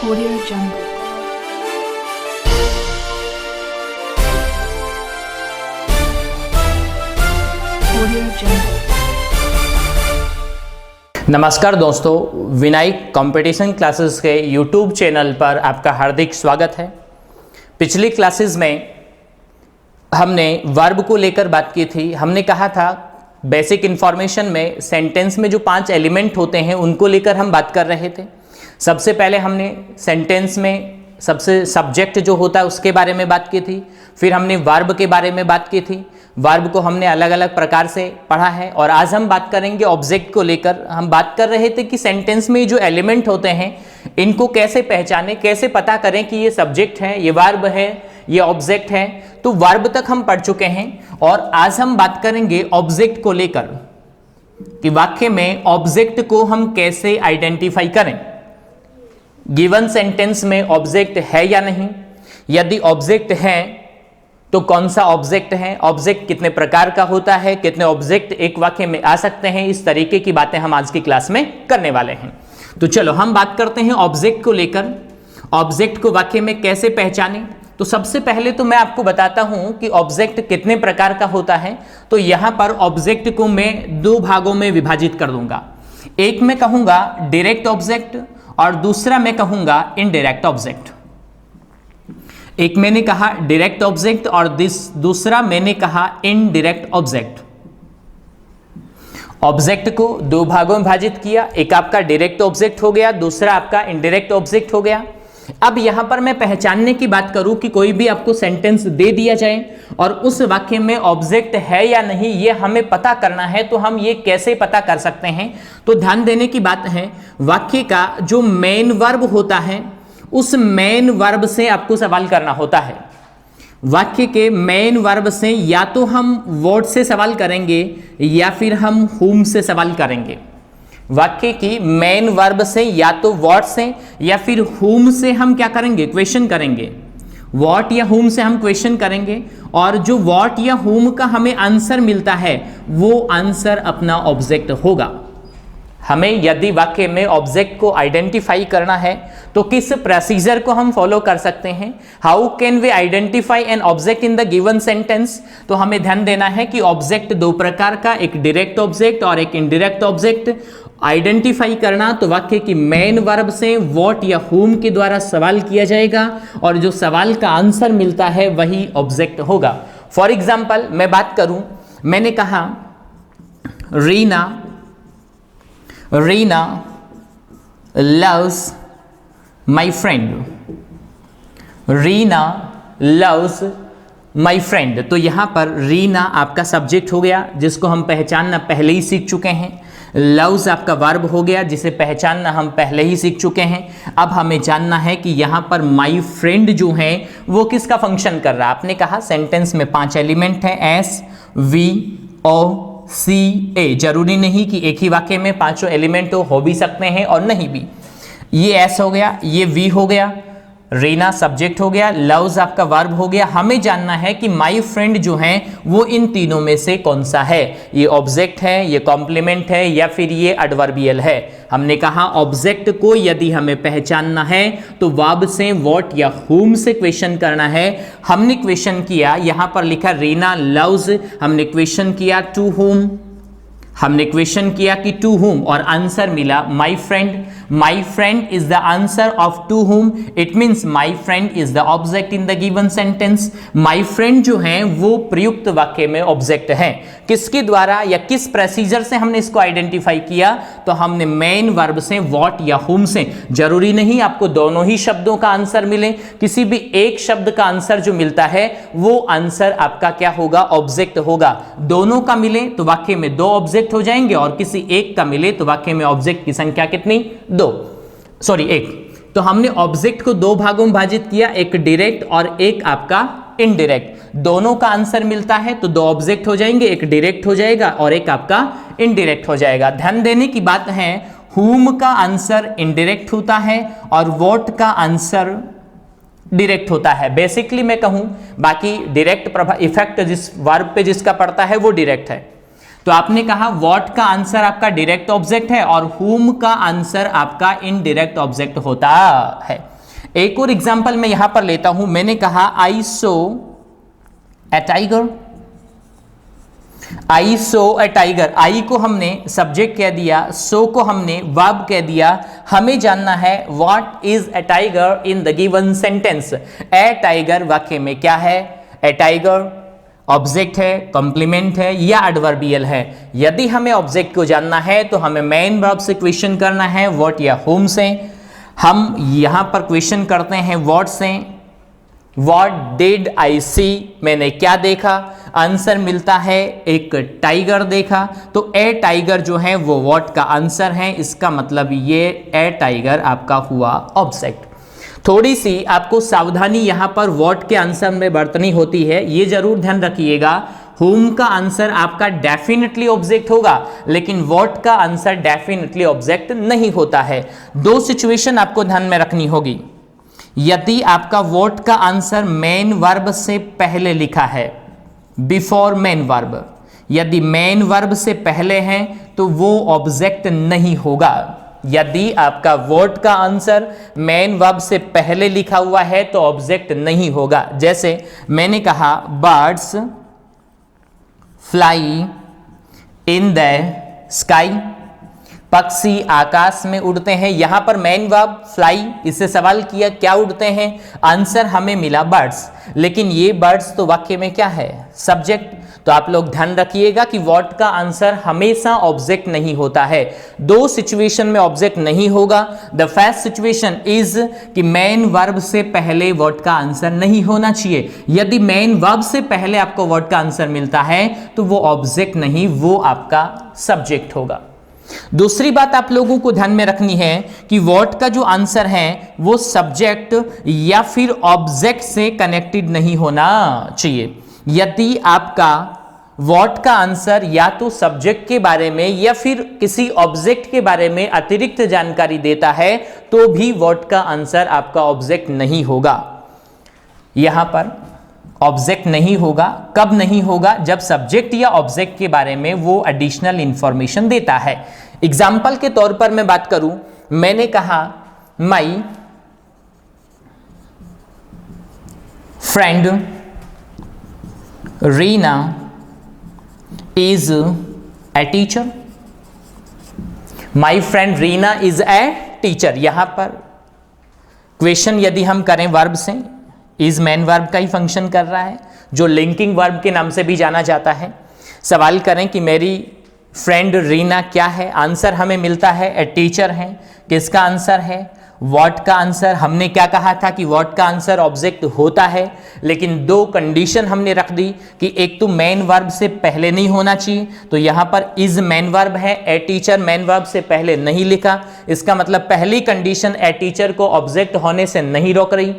Audio Jungle. Audio Jungle. नमस्कार दोस्तों, Vinayak competition classes के यूट्यूब चैनल पर आपका हार्दिक स्वागत है। पिछली क्लासेस में हमने वर्ब को लेकर बात की थी। हमने कहा था बेसिक इन्फॉर्मेशन में सेंटेंस में जो 5 एलिमेंट होते हैं उनको लेकर हम बात कर रहे थे। सबसे पहले हमने सेंटेंस में सबसे सब्जेक्ट जो होता है उसके बारे में बात की थी। फिर हमने वर्ब के बारे में बात की थी। वर्ब को हमने अलग अलग प्रकार से पढ़ा है और आज हम बात करेंगे ऑब्जेक्ट को लेकर। हम बात कर रहे थे कि सेंटेंस में जो एलिमेंट होते हैं इनको कैसे पहचाने, कैसे पता करें कि ये सब्जेक्ट है, ये वर्ब है, ये ऑब्जेक्ट है। तो वर्ब तक हम पढ़ चुके हैं और आज हम बात करेंगे ऑब्जेक्ट को लेकर कि वाक्य में ऑब्जेक्ट को हम कैसे आइडेंटिफाई करें। गिवन सेंटेंस में ऑब्जेक्ट है या नहीं, यदि ऑब्जेक्ट है तो कौन सा ऑब्जेक्ट है, ऑब्जेक्ट कितने प्रकार का होता है, कितने ऑब्जेक्ट एक वाक्य में आ सकते हैं, इस तरीके की बातें हम आज की क्लास में करने वाले हैं। तो चलो हम बात करते हैं ऑब्जेक्ट को लेकर। ऑब्जेक्ट को वाक्य में कैसे पहचाने। तो सबसे पहले तो मैं आपको बताता हूं कि ऑब्जेक्ट कितने प्रकार का होता है। तो यहां पर ऑब्जेक्ट को मैं 2 भागों में विभाजित कर दूंगा। एक मैं कहूंगा डायरेक्ट ऑब्जेक्ट और दूसरा मैं कहूंगा इनडायरेक्ट ऑब्जेक्ट। एक मैंने कहा डायरेक्ट ऑब्जेक्ट और दूसरा मैंने कहा इनडायरेक्ट ऑब्जेक्ट। ऑब्जेक्ट को 2 भागों में विभाजित किया। एक आपका डायरेक्ट ऑब्जेक्ट हो गया, दूसरा आपका इनडायरेक्ट ऑब्जेक्ट हो गया। अब यहां पर मैं पहचानने की बात करूं कि कोई भी आपको सेंटेंस दे दिया जाए और उस वाक्य में ऑब्जेक्ट है या नहीं ये हमें पता करना है, तो हम ये कैसे पता कर सकते हैं। तो ध्यान देने की बात है, वाक्य का जो मेन वर्ब होता है उस मेन वर्ब से आपको सवाल करना होता है। वाक्य के मेन वर्ब से या तो हम व्हाट से सवाल करेंगे या फिर हम हुम से सवाल करेंगे। वाक्य की मेन वर्ब से या तो व्हाट से या फिर हुम से हम क्या करेंगे, क्वेश्चन करेंगे। व्हाट या हुम से हम क्वेश्चन करेंगे और जो व्हाट या हुम का हमें आंसर मिलता है वो आंसर अपना ऑब्जेक्ट होगा। हमें यदि वाक्य में ऑब्जेक्ट को आइडेंटिफाई करना है तो किस प्रोसीजर को हम फॉलो कर सकते हैं। How can we identify an object in the given sentence. तो हमें ध्यान देना है कि ऑब्जेक्ट 2 प्रकार का, एक डायरेक्ट ऑब्जेक्ट और एक इनडायरेक्ट ऑब्जेक्ट। आइडेंटिफाई करना तो वाक्य की मेन वर्ब से व्हाट या हुम के द्वारा सवाल किया जाएगा और जो सवाल का आंसर मिलता है वही ऑब्जेक्ट होगा। फॉर एग्जाम्पल मैं बात करूं, मैंने कहा Reena loves my friend। Reena loves my friend। तो यहां पर रीना आपका सब्जेक्ट हो गया जिसको हम पहचानना पहले ही सीख चुके हैं। loves आपका वर्ब हो गया जिसे पहचानना हम पहले ही सीख चुके हैं। अब हमें जानना है कि यहां पर my friend जो है वो किसका फंक्शन कर रहा है। आपने कहा सेंटेंस में 5 एलिमेंट है, S, V, O, C, A। जरूरी नहीं कि एक ही वाक्य में 5 एलिमेंट हो भी सकते हैं और नहीं भी। ये S हो गया, ये V हो गया, रीना सब्जेक्ट हो गया, लव्स आपका वर्ब हो गया। हमें जानना है कि माई फ्रेंड जो है वो इन तीनों में से कौन सा है। ये ऑब्जेक्ट है, ये कॉम्प्लीमेंट है या फिर ये एडवर्बियल है। हमने कहा ऑब्जेक्ट को यदि हमें पहचानना है तो वर्ब से व्हाट या हुम से क्वेश्चन करना है। हमने क्वेश्चन किया, यहां पर लिखा रीना लव्स, हमने क्वेश्चन किया टू हुम, हमने क्वेश्चन किया कि टू हुम और आंसर मिला my friend. My friend is the answer of to whom, it means my friend is the object in the given sentence. My friend जो है वो प्रयुक्त वाक्य में ऑब्जेक्ट है। किसके द्वारा या किस प्रोसीजर से हमने इसको आइडेंटिफाई किया, तो हमने मेन वर्ब से व्हाट या हुम से। जरूरी नहीं आपको दोनों ही शब्दों का आंसर मिले, किसी भी एक शब्द का आंसर जो मिलता है वो आंसर आपका क्या होगा, ऑब्जेक्ट होगा। दोनों का मिले तो वाक्य में 2 ऑब्जेक्ट हो जाएंगे और किसी एक का मिले तो वाक्य में ऑब्जेक्ट की संख्या कितनी, 1। तो हमने ऑब्जेक्ट को 2 भागों में विभाजित किया, एक डायरेक्ट और एक आपका इनडायरेक्ट। दोनों का आंसर मिलता है तो 2 ऑब्जेक्ट हो जाएंगे, एक डायरेक्ट हो जाएगा और एक आपका इनडायरेक्ट हो जाएगा। ध्यान देने की बात है, हुम का आंसर इनडायरेक्ट होता है और व्हाट का आंसर डायरेक्ट होता है। बेसिकली मैं कहूं बाकी डायरेक्ट इफेक्ट जिस वर्ब पे जिसका पड़ता है वो डायरेक्ट है। तो आपने कहा व्हाट का आंसर आपका डायरेक्ट ऑब्जेक्ट है और हुम का आंसर आपका इनडायरेक्ट ऑब्जेक्ट होता है। एक और एग्जाम्पल मैं यहां पर लेता हूं, मैंने कहा आई सो ए टाइगर, आई सो ए टाइगर, आई को हमने सब्जेक्ट कह दिया, सो को हमने वर्ब कह दिया। हमें जानना है what is a tiger in the given sentence. A tiger वाक्य में क्या है? ए टाइगर ऑब्जेक्ट है, कॉम्प्लीमेंट है या एडवर्बियल है? यदि हमें ऑब्जेक्ट को जानना है तो हमें मेन वर्ब से क्वेश्चन करना है, व्हाट या होम से। हम यहां पर क्वेश्चन करते हैं व्हाट से, व्हाट डिड आई सी, मैंने क्या देखा? आंसर मिलता है एक टाइगर देखा, तो ए टाइगर जो है वो व्हाट का आंसर है। इसका मतलब ये ए टाइगर आपका हुआ ऑब्जेक्ट। थोड़ी सी आपको सावधानी यहां पर व्हाट के आंसर में बरतनी होती है, ये जरूर ध्यान रखिएगा। होम का आंसर आपका डेफिनेटली ऑब्जेक्ट होगा, लेकिन व्हाट का आंसर डेफिनेटली ऑब्जेक्ट नहीं होता है। दो सिचुएशन आपको ध्यान में रखनी होगी। यदि आपका व्हाट का आंसर मेन वर्ब से पहले लिखा है, बिफोर मेन वर्ब, यदि मेन वर्ब से पहले है तो वो ऑब्जेक्ट नहीं होगा। यदि आपका व्हाट का आंसर मेन वर्ब से पहले लिखा हुआ है तो ऑब्जेक्ट नहीं होगा। जैसे मैंने कहा birds fly in the sky, पक्षी आकाश में उड़ते हैं। यहां पर मेन वर्ब फ्लाई, इससे सवाल किया क्या उड़ते हैं, आंसर हमें मिला बर्ड्स, लेकिन ये बर्ड्स तो वाक्य में क्या है? सब्जेक्ट। तो आप लोग ध्यान रखिएगा कि व्हाट का आंसर हमेशा ऑब्जेक्ट नहीं होता है। दो सिचुएशन में ऑब्जेक्ट नहीं होगा। द फर्स्ट सिचुएशन इज कि मेन वर्ब से पहले व्हाट का आंसर नहीं होना चाहिए। यदि मेन वर्ब से पहले आपको व्हाट का आंसर मिलता है तो वो ऑब्जेक्ट नहीं, वो आपका सब्जेक्ट होगा। दूसरी बात आप लोगों को ध्यान में रखनी है कि व्हाट का जो आंसर है वो सब्जेक्ट या फिर ऑब्जेक्ट से कनेक्टेड नहीं होना चाहिए। यदि आपका व्हाट का आंसर या तो सब्जेक्ट के बारे में या फिर किसी ऑब्जेक्ट के बारे में अतिरिक्त जानकारी देता है तो भी व्हाट का आंसर आपका ऑब्जेक्ट नहीं होगा। यहां पर ऑब्जेक्ट नहीं होगा। कब नहीं होगा? जब सब्जेक्ट या ऑब्जेक्ट के बारे में वो एडिशनल इंफॉर्मेशन देता है। एग्जाम्पल के तौर पर मैं बात करूं, मैंने कहा my friend Reena is a teacher. My friend Reena is a teacher. यहां पर क्वेश्चन यदि हम करें वर्ब से, इज मेन वर्ब का ही फंक्शन कर रहा है, जो लिंकिंग वर्ब के नाम से भी जाना जाता है। सवाल करें कि मेरी फ्रेंड रीना क्या है, आंसर हमें मिलता है ए टीचर है। किसका आंसर है? व्हाट का आंसर। हमने क्या कहा था कि व्हाट का आंसर ऑब्जेक्ट होता है, लेकिन दो कंडीशन हमने रख दी कि एक तो मेन वर्ब से पहले नहीं होना चाहिए, तो यहां पर इज मेन वर्ब है, ए टीचर मेन वर्ब से पहले नहीं लिखा। इसका मतलब पहली कंडीशन ए टीचर को ऑब्जेक्ट होने से नहीं रोक रही।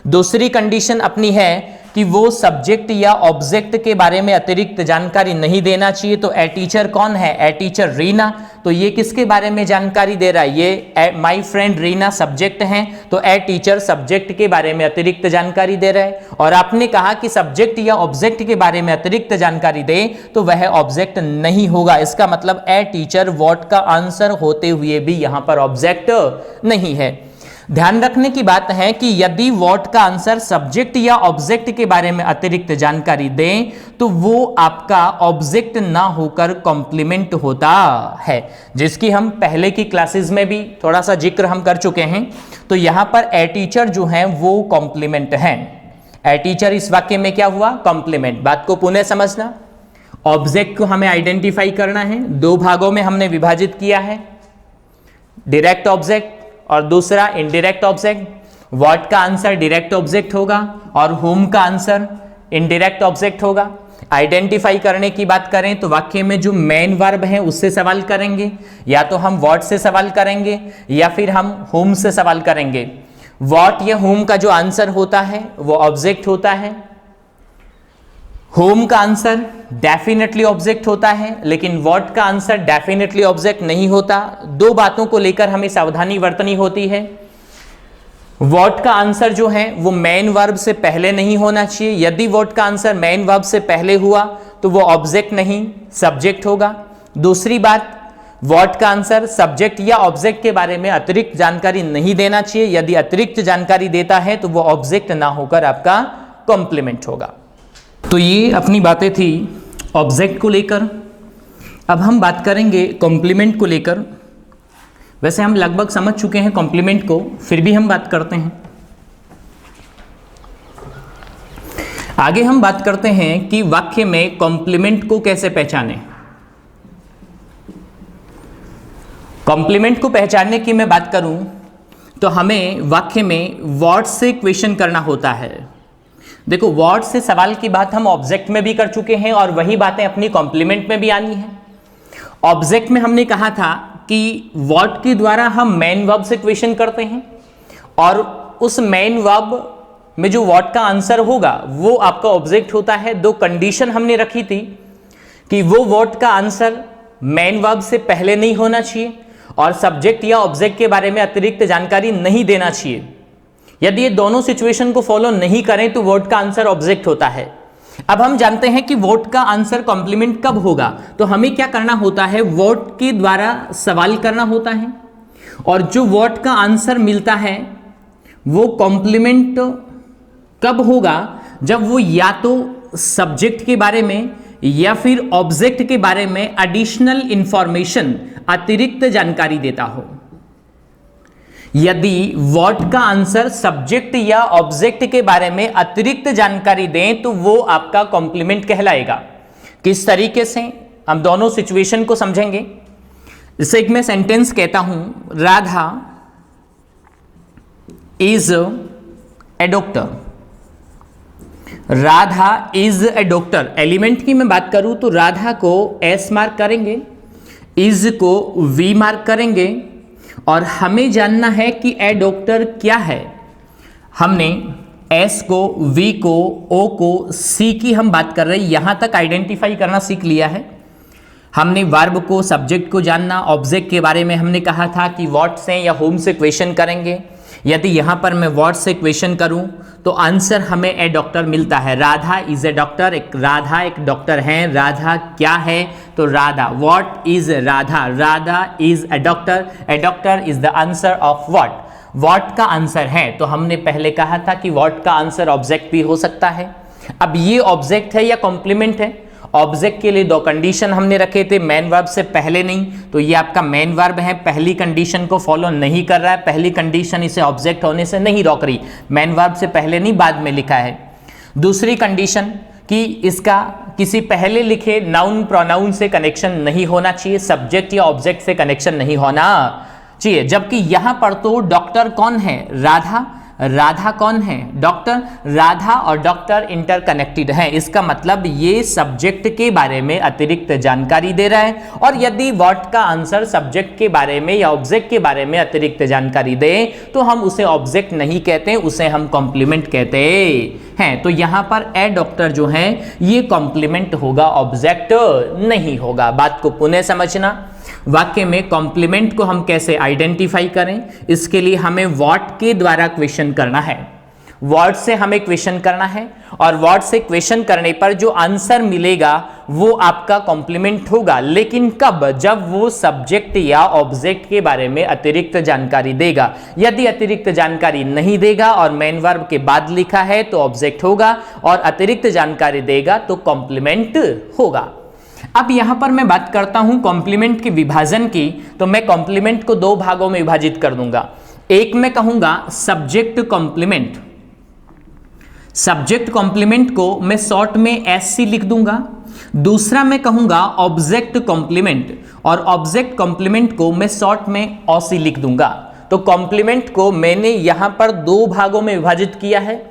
दूसरी कंडीशन अपनी है कि वो सब्जेक्ट या ऑब्जेक्ट के बारे में अतिरिक्त जानकारी नहीं देना चाहिए। तो ए टीचर कौन है? A teacher Reena. तो ये किसके बारे में जानकारी दे रहा है? ये माई फ्रेंड रीना सब्जेक्ट है, तो ए टीचर सब्जेक्ट के बारे में अतिरिक्त जानकारी दे रहा है। और आपने कहा कि सब्जेक्ट या ऑब्जेक्ट के बारे में अतिरिक्त जानकारी दे तो वह ऑब्जेक्ट नहीं होगा। इसका मतलब ए टीचर व्हाट का आंसर होते हुए भी यहां पर ऑब्जेक्ट नहीं है। ध्यान रखने की बात है कि यदि व्हाट का आंसर सब्जेक्ट या ऑब्जेक्ट के बारे में अतिरिक्त जानकारी दें तो वो आपका ऑब्जेक्ट ना होकर कॉम्प्लीमेंट होता है, जिसकी हम पहले की क्लासेस में भी थोड़ा सा जिक्र हम कर चुके हैं। तो यहां पर ए टीचर जो है वो कॉम्प्लीमेंट है। ए टीचर इस वाक्य में क्या हुआ? कॉम्प्लीमेंट। बात को पुनः समझना, ऑब्जेक्ट को हमें आइडेंटिफाई करना है। दो भागों में हमने विभाजित किया है, डायरेक्ट ऑब्जेक्ट और दूसरा इनडायरेक्ट ऑब्जेक्ट। व्हाट का आंसर डायरेक्ट ऑब्जेक्ट होगा और होम का आंसर इनडायरेक्ट ऑब्जेक्ट होगा। आइडेंटिफाई करने की बात करें तो वाक्य में जो मेन वर्ब है उससे सवाल करेंगे, या तो हम व्हाट से सवाल करेंगे या फिर हम होम से सवाल करेंगे। व्हाट या होम का जो आंसर होता है वो ऑब्जेक्ट होता है। होम का आंसर डेफिनेटली ऑब्जेक्ट होता है, लेकिन व्हाट का आंसर डेफिनेटली ऑब्जेक्ट नहीं होता। दो बातों को लेकर हमें सावधानी बरतनी होती है। व्हाट का आंसर जो है वो मेन वर्ब से पहले नहीं होना चाहिए। यदि व्हाट का आंसर मेन वर्ब से पहले हुआ तो वो ऑब्जेक्ट नहीं, सब्जेक्ट होगा। दूसरी बात, व्हाट का आंसर सब्जेक्ट या ऑब्जेक्ट के बारे में अतिरिक्त जानकारी नहीं देना चाहिए। यदि अतिरिक्त जानकारी देता है तो वो ऑब्जेक्ट ना होकर आपका कॉम्प्लीमेंट होगा। तो ये अपनी बातें थी ऑब्जेक्ट को लेकर। अब हम बात करेंगे कॉम्प्लीमेंट को लेकर। वैसे हम लगभग समझ चुके हैं कॉम्प्लीमेंट को, फिर भी हम बात करते हैं। आगे हम बात करते हैं कि वाक्य में कॉम्प्लीमेंट को कैसे पहचानें। कॉम्प्लीमेंट को पहचानने की मैं बात करूं तो हमें वाक्य में व्हाट से क्वेश्चन करना होता है। देखो, व्हाट से सवाल की बात हम ऑब्जेक्ट में भी कर चुके हैं और वही बातें अपनी कॉम्प्लीमेंट में भी आनी है। ऑब्जेक्ट में हमने कहा था कि व्हाट के द्वारा हम मेन वर्ब से क्वेश्चन करते हैं और उस मेन वर्ब में जो व्हाट का आंसर होगा वो आपका ऑब्जेक्ट होता है। दो कंडीशन हमने रखी थी कि वो व्हाट का आंसर मेन वर्ब से पहले नहीं होना चाहिए और सब्जेक्ट या ऑब्जेक्ट के बारे में अतिरिक्त जानकारी नहीं देना चाहिए। यदि ये दोनों सिचुएशन को फॉलो नहीं करें तो व्हाट का आंसर ऑब्जेक्ट होता है। अब हम जानते हैं कि व्हाट का आंसर कॉम्प्लीमेंट कब होगा, तो हमें क्या करना होता है, व्हाट के द्वारा सवाल करना होता है और जो व्हाट का आंसर मिलता है वो कॉम्प्लीमेंट कब होगा, जब वो या तो सब्जेक्ट के बारे में या फिर ऑब्जेक्ट के बारे में एडिशनल इंफॉर्मेशन अतिरिक्त जानकारी देता हो। यदि व्हाट का आंसर सब्जेक्ट या ऑब्जेक्ट के बारे में अतिरिक्त जानकारी दें तो वो आपका कॉम्प्लीमेंट कहलाएगा। किस तरीके से, हम दोनों सिचुएशन को समझेंगे। जैसे एक मैं सेंटेंस कहता हूं, Radha is a doctor. Radha is a doctor, element की मैं बात करूं तो राधा को एस मार्क करेंगे, इज को वी मार्क करेंगे और हमें जानना है कि ए डॉक्टर क्या है। हमने एस को, वी को, ओ को, सी की हम बात कर रहे हैं, यहां तक आइडेंटिफाई करना सीख लिया है। हमने वर्ब को, सब्जेक्ट को जानना। ऑब्जेक्ट के बारे में हमने कहा था कि व्हाट से या होम से क्वेश्चन करेंगे। यदि यहां पर मैं व्हाट से क्वेश्चन करूं तो आंसर हमें ए डॉक्टर मिलता है। Radha is a doctor, Radha एक डॉक्टर है। राधा क्या है, तो Radha, what is Radha, Radha is a doctor is the answer of what. What का आंसर है, तो हमने पहले कहा था कि व्हाट का आंसर ऑब्जेक्ट भी हो सकता है। अब ये ऑब्जेक्ट है या कॉम्प्लीमेंट है। ऑब्जेक्ट के लिए दो कंडीशन हमने रखे थे, मेन वर्ब से पहले नहीं, तो ये आपका मेन वर्ब है, पहली कंडीशन को फॉलो नहीं कर रहा है। पहली कंडीशन इसे ऑब्जेक्ट होने से नहीं रोक रही, मेन वर्ब से पहले नहीं बाद में लिखा है। दूसरी कंडीशन कि इसका किसी पहले लिखे नाउन प्रोनाउन से कनेक्शन नहीं होना चाहिए, सब्जेक्ट या ऑब्जेक्ट से कनेक्शन नहीं होना चाहिए। जबकि यहां पर तो डॉक्टर कौन है, राधा, राधा कौन है, डॉक्टर। राधा और डॉक्टर इंटरकनेक्टेड है, इसका मतलब ये सब्जेक्ट के बारे में अतिरिक्त जानकारी दे रहा है। और यदि व्हाट का आंसर सब्जेक्ट के बारे में या ऑब्जेक्ट के बारे में अतिरिक्त जानकारी दे तो हम उसे ऑब्जेक्ट नहीं कहते, उसे हम कॉम्प्लीमेंट कहते हैं। तो यहां पर ए डॉक्टर जो है ये कॉम्प्लीमेंट होगा, ऑब्जेक्ट नहीं होगा। बात को पुनः समझना। वाक्य में कॉम्प्लीमेंट को हम कैसे आइडेंटिफाई करें, इसके लिए हमें व्हाट के द्वारा क्वेश्चन करना है। व्हाट से हमें क्वेश्चन करना है और व्हाट से क्वेश्चन करने पर जो आंसर मिलेगा वो आपका कॉम्प्लीमेंट होगा। लेकिन कब, जब वो सब्जेक्ट या ऑब्जेक्ट के बारे में अतिरिक्त जानकारी देगा। यदि अतिरिक्त जानकारी नहीं देगा और मेन वर्ब के बाद लिखा है तो ऑब्जेक्ट होगा, और अतिरिक्त जानकारी देगा तो कॉम्प्लीमेंट होगा। अब यहां पर मैं बात करता हूं कॉम्प्लीमेंट के विभाजन की, तो मैं कॉम्प्लीमेंट को दो भागों में विभाजित कर दूंगा। एक मैं कहूंगा सब्जेक्ट कॉम्प्लीमेंट। सब्जेक्ट कॉम्प्लीमेंट को मैं शॉर्ट में एससी लिख दूंगा। दूसरा मैं कहूंगा ऑब्जेक्ट कॉम्प्लीमेंट, और ऑब्जेक्ट कॉम्प्लीमेंट को मैं शॉर्ट में ओसी लिख दूंगा। तो कॉम्प्लीमेंट को मैंने यहां पर दो भागों में विभाजित किया है।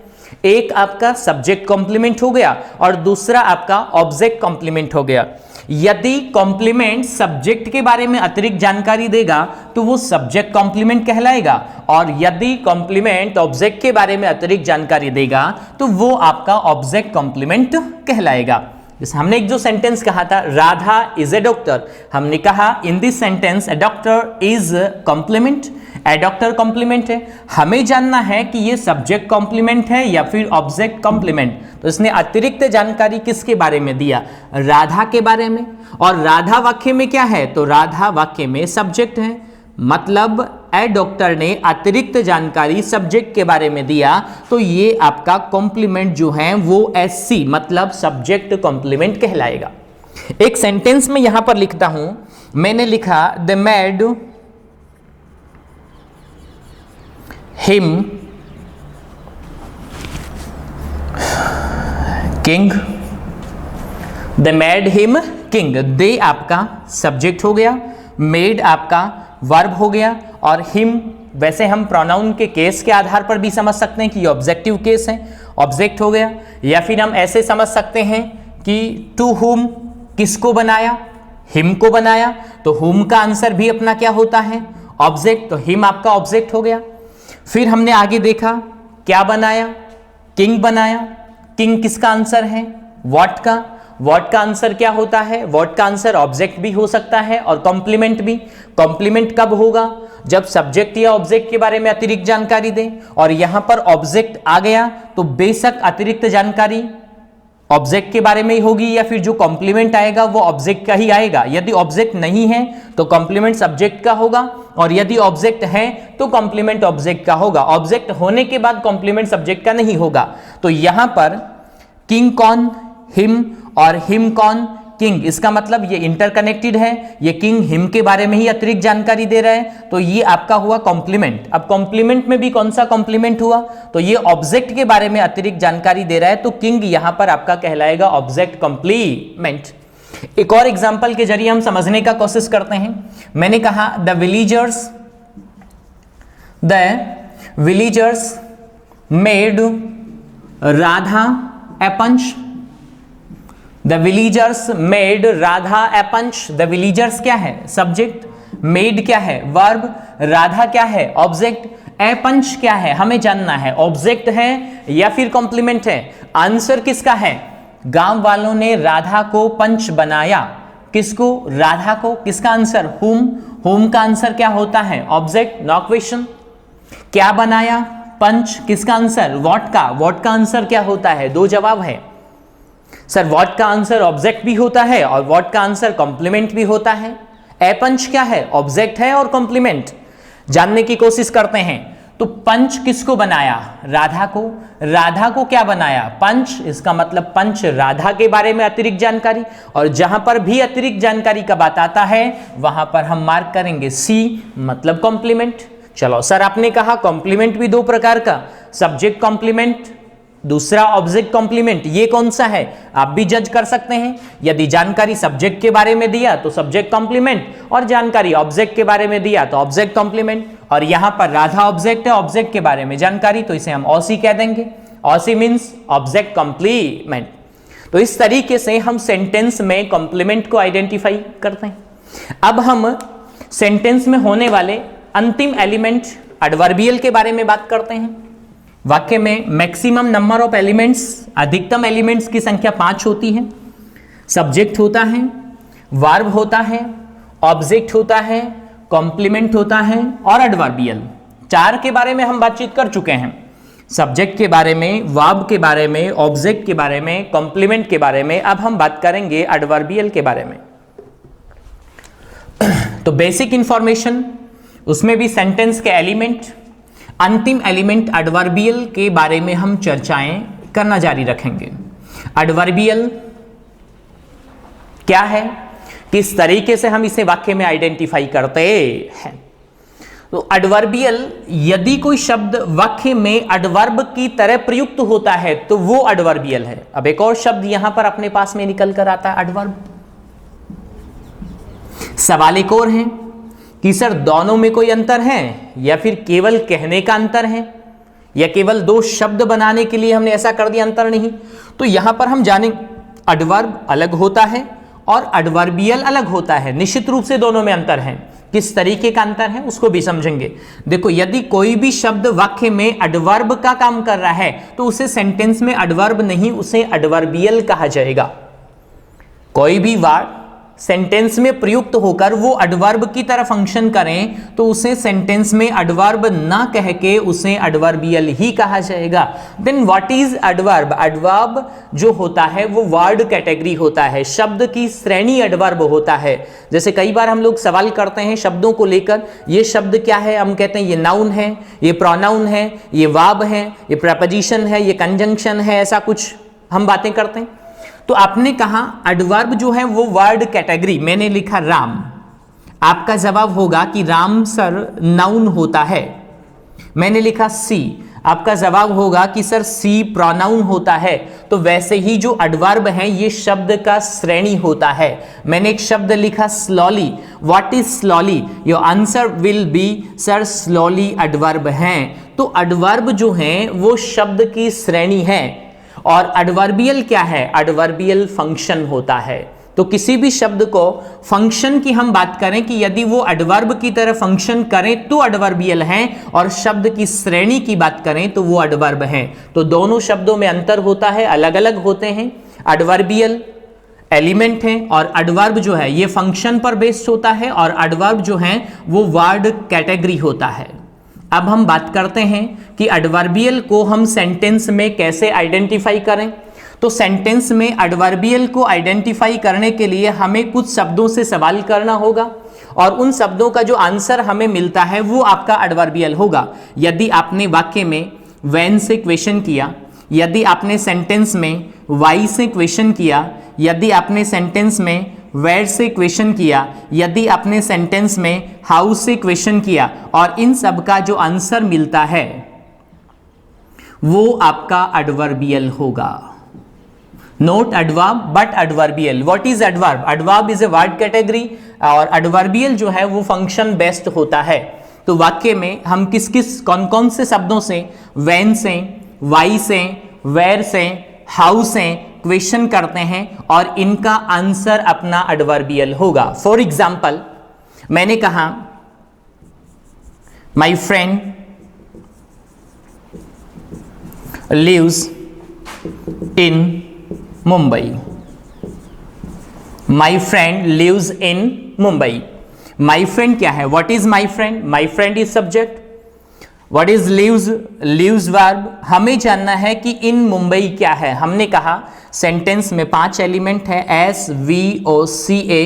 एक आपका सब्जेक्ट कॉम्प्लीमेंट हो गया और दूसरा आपका ऑब्जेक्ट कॉम्प्लीमेंट हो गया। यदि कॉम्प्लीमेंट सब्जेक्ट के बारे में अतिरिक्त जानकारी देगा तो वो सब्जेक्ट कॉम्प्लीमेंट कहलाएगा, और यदि कॉम्प्लीमेंट ऑब्जेक्ट के बारे में अतिरिक्त जानकारी देगा तो वो आपका ऑब्जेक्ट कॉम्प्लीमेंट कहलाएगा। जैसे हमने एक जो सेंटेंस कहा था राधा इज ए डॉक्टर, हमने कहा in this sentence a doctor is complement, a doctor complement है। हमें जानना है कि ये सब्जेक्ट कॉम्प्लीमेंट है या फिर ऑब्जेक्ट कॉम्प्लीमेंट। तो इसने अतिरिक्त जानकारी किसके बारे में दिया? राधा के बारे में। और राधा वाक्य में क्या है? तो राधा वाक्य में सब्जेक्ट है, मतलब ए डॉक्टर ने अतिरिक्त जानकारी सब्जेक्ट के बारे में दिया, तो ये आपका कॉम्प्लीमेंट जो है वो एससी मतलब सब्जेक्ट कॉम्प्लीमेंट कहलाएगा। एक सेंटेंस में यहां पर लिखता हूं, मैंने लिखा the made him king, the made him king. They आपका सब्जेक्ट हो गया, मेड आपका वर्ब हो गया, और हिम वैसे हम प्रोनाउन के केस के आधार पर भी समझ सकते हैं कि ये ऑब्जेक्टिव केस है, ऑब्जेक्ट हो गया। या फिर हम ऐसे समझ सकते हैं कि टू हुम किसको बनाया? हिम को बनाया, तो हुम का आंसर भी अपना क्या होता है? ऑब्जेक्ट। तो हिम आपका ऑब्जेक्ट हो गया। फिर हमने आगे देखा क्या बनाया? किंग बनाया। किंग किसका आंसर है? व्हाट का। व्हाट का आंसर क्या होता है? व्हाट का आंसर ऑब्जेक्ट भी हो सकता है और कॉम्प्लीमेंट भी। कॉम्प्लीमेंट कब होगा? जब सब्जेक्ट या ऑब्जेक्ट के बारे में अतिरिक्त जानकारी दे, और यहां पर ऑब्जेक्ट आ गया तो बेशक अतिरिक्त जानकारी ऑब्जेक्ट के बारे में ही होगी, या फिर जो कॉम्प्लीमेंट आएगा वो ऑब्जेक्ट का ही आएगा। यदि ऑब्जेक्ट नहीं है तो कॉम्प्लीमेंट सब्जेक्ट का होगा, और यदि ऑब्जेक्ट है तो कॉम्प्लीमेंट ऑब्जेक्ट का होगा। ऑब्जेक्ट होने के बाद कॉम्प्लीमेंट सब्जेक्ट का नहीं होगा। तो यहां पर किंग कौन? हिम, और हिम कौन? किंग। इसका मतलब ये इंटरकनेक्टेड है, ये किंग हिम के बारे में ही अतिरिक्त जानकारी दे रहा है, तो ये आपका हुआ कॉम्प्लीमेंट। अब कॉम्प्लीमेंट में भी कौन सा कॉम्प्लीमेंट हुआ? तो ये ऑब्जेक्ट के बारे में अतिरिक्त जानकारी दे रहा है, तो किंग यहां पर आपका कहलाएगा ऑब्जेक्ट कॉम्प्लीमेंट। एक और एग्जांपल के जरिए हम समझने का कोशिश करते हैं। मैंने कहा the villagers made Radha a panch. The villagers made Radha a panch. The villagers क्या है? सब्जेक्ट। मेड क्या है? वर्ब। राधा क्या है? ऑब्जेक्ट। ए पंच क्या है? हमें जानना है ऑब्जेक्ट है या फिर कॉम्प्लीमेंट है। आंसर किसका है? गांव वालों ने राधा को पंच बनाया। किसको? राधा को। किसका आंसर? हुम। हुम का आंसर क्या होता है? ऑब्जेक्ट। No question. क्या बनाया? पंच। किसका आंसर? व्हाट का। व्हाट का आंसर क्या होता है? दो जवाब है सर। व्हाट का आंसर ऑब्जेक्ट भी होता है और व्हाट का आंसर कॉम्प्लीमेंट भी होता है। ए पंच क्या है? ऑब्जेक्ट है और कॉम्प्लीमेंट। जानने की कोशिश करते हैं। तो पंच किसको बनाया? राधा को। राधा को क्या बनाया? पंच। इसका मतलब पंच राधा के बारे में अतिरिक्त जानकारी, और जहां पर भी अतिरिक्त जानकारी का बात आता है वहां पर हम मार्क करेंगे सी मतलब कॉम्प्लीमेंट। चलो सर, आपने कहा कॉम्प्लीमेंट भी दो प्रकार का, सब्जेक्ट कॉम्प्लीमेंट, दूसरा ऑब्जेक्ट कॉम्प्लीमेंट। ये कौन सा है? आप भी जज कर सकते हैं। यदि जानकारी सब्जेक्ट के बारे में दिया तो सब्जेक्ट कॉम्प्लीमेंट, और जानकारी ऑब्जेक्ट के बारे में दिया तो ऑब्जेक्ट कॉम्प्लीमेंट। और यहां पर राधा ऑब्जेक्ट है, ऑब्जेक्ट के बारे में जानकारी, तो इसे हम ऑसी कह देंगे। O C means object complement. तो इस तरीके से हम सेंटेंस में कॉम्प्लीमेंट को आइडेंटिफाई करते हैं। अब हम सेंटेंस में होने वाले अंतिम एलिमेंट एडवर्बियल के बारे में बात करते हैं। वाक्य में मैक्सिमम नंबर ऑफ एलिमेंट्स, अधिकतम एलिमेंट्स की संख्या 5 होती है। सब्जेक्ट होता है, वर्ब होता है, ऑब्जेक्ट होता है, कॉम्प्लीमेंट होता है और एडवर्बियल। 4 के बारे में हम बातचीत कर चुके हैं। सब्जेक्ट के बारे में, वर्ब के बारे में, ऑब्जेक्ट के बारे में, कॉम्प्लीमेंट के बारे में। अब हम बात करेंगे एडवर्बियल के बारे में। तो बेसिक इंफॉर्मेशन, उसमें भी सेंटेंस के एलिमेंट, अंतिम एलिमेंट एडवर्बियल के बारे में हम चर्चाएं करना जारी रखेंगे। एडवर्बियल क्या है, किस तरीके से हम इसे वाक्य में आइडेंटिफाई करते हैं। तो एडवर्बियल, यदि कोई शब्द वाक्य में एडवर्ब की तरह प्रयुक्त होता है तो वो एडवर्बियल है। अब एक और शब्द यहां पर अपने पास में निकल कर आता है, एडवर्ब। सवाल एक और है कि सर दोनों में कोई अंतर है या फिर केवल कहने का अंतर है, या केवल दो शब्द बनाने के लिए हमने ऐसा कर दिया, अंतर नहीं। तो यहां पर हम जाने एडवर्ब अलग होता है और एडवर्बियल अलग होता है। निश्चित रूप से दोनों में अंतर है। किस तरीके का अंतर है उसको भी समझेंगे। देखो, यदि कोई भी शब्द वाक्य में एडवर्ब का काम कर रहा है तो उसे सेंटेंस में एडवर्ब नहीं, उसे एडवर्बियल कहा जाएगा। कोई भी वर्ड सेंटेंस में प्रयुक्त होकर वो एडवर्ब की तरह फंक्शन करें तो उसे सेंटेंस में एडवर्ब ना कह के उसे एडवर्बियल ही कहा जाएगा। Then what is adverb? Adverb जो होता है वो वर्ड कैटेगरी होता है, शब्द की श्रेणी एडवर्ब होता है। जैसे कई बार हम लोग सवाल करते हैं शब्दों को लेकर, ये शब्द क्या है, हम कहते हैं ये नाउन है, ये प्रोनाउन है, ये वर्ब है, ये प्रपोजिशन है, ये कंजंक्शन है, ऐसा कुछ हम बातें करते हैं। तो आपने कहा एडवर्ब जो है वो वर्ड कैटेगरी, मैंने लिखा राम, आपका जवाब होगा कि राम सर नाउन होता है। मैंने लिखा सी, आपका जवाब होगा कि सर सी प्रोनाउन होता है। तो वैसे ही जो एडवर्ब है ये शब्द का श्रेणी होता है। मैंने एक शब्द लिखा slowly, what is slowly? Your answer will be sir slowly adverb है। तो एडवर्ब जो है वो शब्द की श्रेणी है और एडवर्बियल क्या है? एडवर्बियल फंक्शन होता है। तो किसी भी शब्द को फंक्शन की हम बात करें कि यदि वो एडवर्ब की तरह फंक्शन करें तो एडवर्बियल है, और शब्द की श्रेणी की बात करें तो वो एडवर्ब है। तो दोनों शब्दों में अंतर होता है, अलग अलग होते हैं। एडवर्बियल एलिमेंट है और एडवर्ब जो है ये फंक्शन पर बेस्ड होता है, और एडवर्ब जो है वो वर्ड कैटेगरी होता है। अब हम बात करते हैं कि एडवर्बियल को हम सेंटेंस में कैसे आइडेंटिफाई करें। तो सेंटेंस में एडवर्बियल को आइडेंटिफाई करने के लिए हमें कुछ शब्दों से सवाल करना होगा, और उन शब्दों का जो आंसर हमें मिलता है वो आपका एडवर्बियल होगा। यदि आपने वाक्य में व्हेन से क्वेश्चन किया, यदि आपने सेंटेंस में वाई से क्वेश्चन किया, यदि आपने सेंटेंस में वेयर से क्वेश्चन किया, यदि आपने सेंटेंस में हाउ से क्वेश्चन किया, और इन सब का जो आंसर मिलता है वो आपका एडवर्बियल होगा। Note adverb but adverbial. What is adverb? Adverb is a word category, और एडवर्बियल जो है वो फंक्शन बेस्ड होता है। तो वाक्य में हम किस किस कौन कौन से शब्दों से, व्हेन से, वाई से, वेयर से, हाउ से क्वेश्चन करते हैं और इनका आंसर अपना एडवर्बियल होगा। फॉर एग्जाम्पल मैंने कहा my friend lives in Mumbai. My friend lives in Mumbai. My friend क्या है? What is my friend? My friend is subject. What is lives? Lives verb. हमें जानना है कि इन मुंबई क्या है। हमने कहा सेंटेंस में 5 एलिमेंट है, एस वी ओ सी ए,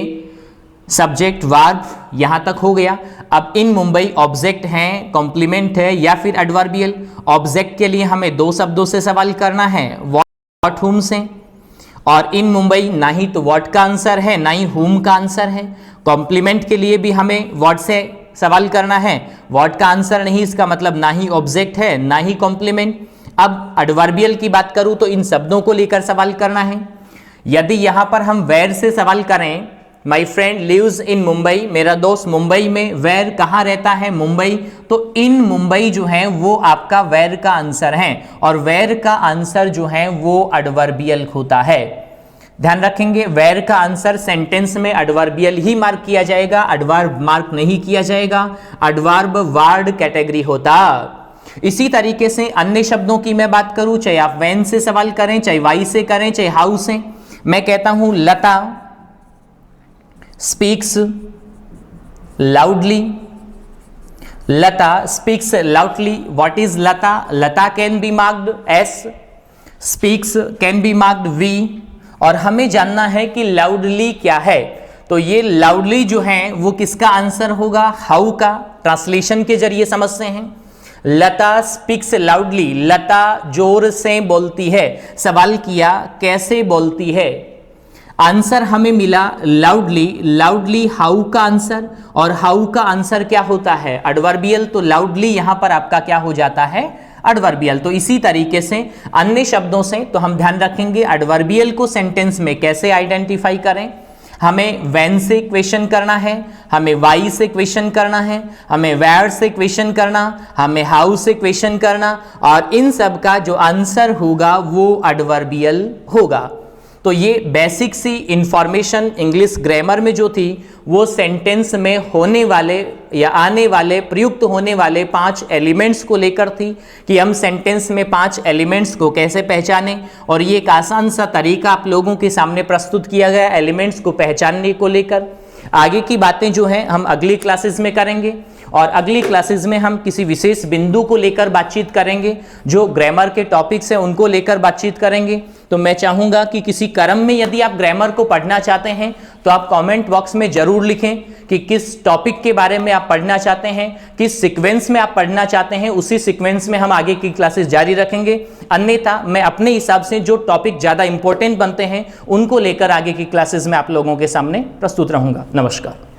सब्जेक्ट वर्ब, यहां तक हो गया। अब इन मुंबई ऑब्जेक्ट है, कॉम्प्लीमेंट है या फिर एडवर्बियल। ऑब्जेक्ट के लिए हमें 2 शब्दों से सवाल करना है, व्हाट हुम से, और इन मुंबई ना ही तो व्हाट का आंसर है ना ही हुम का आंसर है। कॉम्प्लीमेंट के लिए भी हमें व्हाट से सवाल करना है, व्हाट का आंसर नहीं, इसका मतलब ना ही ऑब्जेक्ट है ना ही कॉम्प्लीमेंट। अब एडवर्बियल की बात करूं तो इन शब्दों को लेकर सवाल करना है। यदि यहां पर हम वेयर से सवाल करें, my friend lives in Mumbai, मेरा दोस्त मुंबई में, वेयर कहाँ रहता है? मुंबई। तो इन मुंबई जो है वो आपका वेयर का आंसर है, और वेयर का आंसर जो है वो एडवर्बियल होता है। ध्यान रखेंगे, वेयर का आंसर सेंटेंस में एडवर्बियल ही मार्क किया जाएगा, एडवर्ब मार्क नहीं किया जाएगा। एडवर्ब वर्ड कैटेगरी होता। इसी तरीके से अन्य शब्दों की मैं बात करूं, चाहे आप व्हेन से सवाल करें, चाहे वाई से करें, चाहे हाउ से। मैं कहता हूं Lata speaks loudly. Lata speaks loudly. What is Lata? Lata can be marked S, speaks can be marked V, और हमें जानना है कि लाउडली क्या है। तो ये लाउडली जो है वो किसका आंसर होगा? हाउ का। ट्रांसलेशन के जरिए समझते हैं। लता स्पीक्स लाउडली, लता जोर से बोलती है। सवाल किया कैसे बोलती है? आंसर हमें मिला लाउडली। लाउडली हाउ का आंसर, और हाउ का आंसर क्या होता है? एडवर्बियल। तो लाउडली यहां पर आपका क्या हो जाता है? एडवर्बियल। तो इसी तरीके से अन्य शब्दों से तो हम ध्यान रखेंगे एडवर्बियल को सेंटेंस में कैसे आइडेंटिफाई करें। हमें व्हेन से क्वेश्चन करना है, हमें वाई से क्वेश्चन करना है, हमें वेयर से क्वेश्चन करना, हमें हाउ से क्वेश्चन करना, और इन सब का जो आंसर होगा वो एडवर्बियल होगा। तो ये बेसिक सी इंफॉर्मेशन इंग्लिश ग्रामर में जो थी वो सेंटेंस में होने वाले या आने वाले प्रयुक्त होने वाले 5 एलिमेंट्स को लेकर थी कि हम सेंटेंस में 5 एलिमेंट्स को कैसे पहचानें, और ये एक आसान सा तरीका आप लोगों के सामने प्रस्तुत किया गया एलिमेंट्स को पहचानने को लेकर। आगे की बातें जो हैं हम अगली क्लासेस में करेंगे, और अगली क्लासेस में हम किसी विशेष बिंदु को लेकर बातचीत करेंगे, जो ग्रामर के टॉपिक्स हैं उनको लेकर बातचीत करेंगे। तो मैं चाहूँगा कि किसी क्रम में यदि आप ग्रामर को पढ़ना चाहते हैं तो आप कमेंट बॉक्स में ज़रूर लिखें कि किस टॉपिक के बारे में आप पढ़ना चाहते हैं, किस सीक्वेंस में आप पढ़ना चाहते हैं, उसी सीक्वेंस में हम आगे की क्लासेस जारी रखेंगे। अन्यथा मैं अपने हिसाब से जो टॉपिक ज़्यादा इंपॉर्टेंट बनते हैं उनको लेकर आगे की क्लासेस में आप लोगों के सामने प्रस्तुत रहूँगा। नमस्कार।